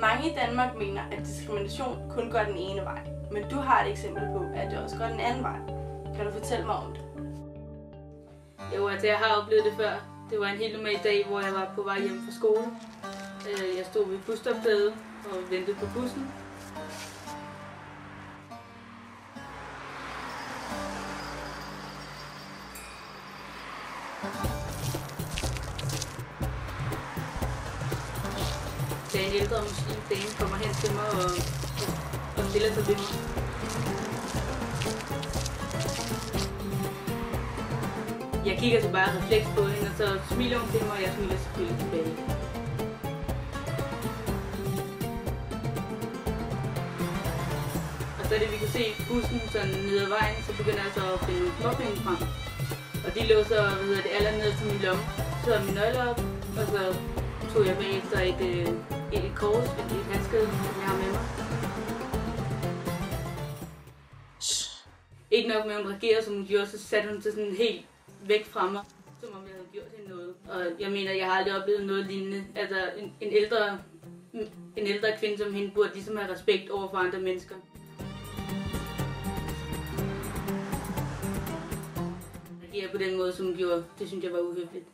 Mange i Danmark mener, at diskrimination kun går den ene vej. Men du har et eksempel på, at det også går den anden vej. Kan du fortælle mig om det? Jo, altså jeg har oplevet det før. Det var en helt normal dag, hvor jeg var på vej hjem fra skole. Jeg stod ved busstoppestedet og ventede på bussen. Da en ældre muslim dame kommer hen til mig og stiller sig ved mig. Jeg kigger så bare refleks på hende, og så smiler hun til mig, og jeg smiler selvfølgelig tilbage. Og så da vi kan se bussen sådan ned ad vejen, så begynder jeg så at finde nogle småpenge frem. Og de lå så det allernederst til min lomme. Så havde min nøgler op, og så tog jeg bagefter et kors, et handskede, som jeg har med mig. Ikke nok med, at hun reagerede, som hun gjorde, så satte hun sig sådan helt væk fra mig, som om jeg havde gjort hende noget. Og jeg mener, jeg har aldrig oplevet noget lignende. Altså en ældre kvinde som hende burde ligesom have respekt over for andre mennesker. At reagere på den måde, som hun gjorde, det synes jeg var uhøfligt.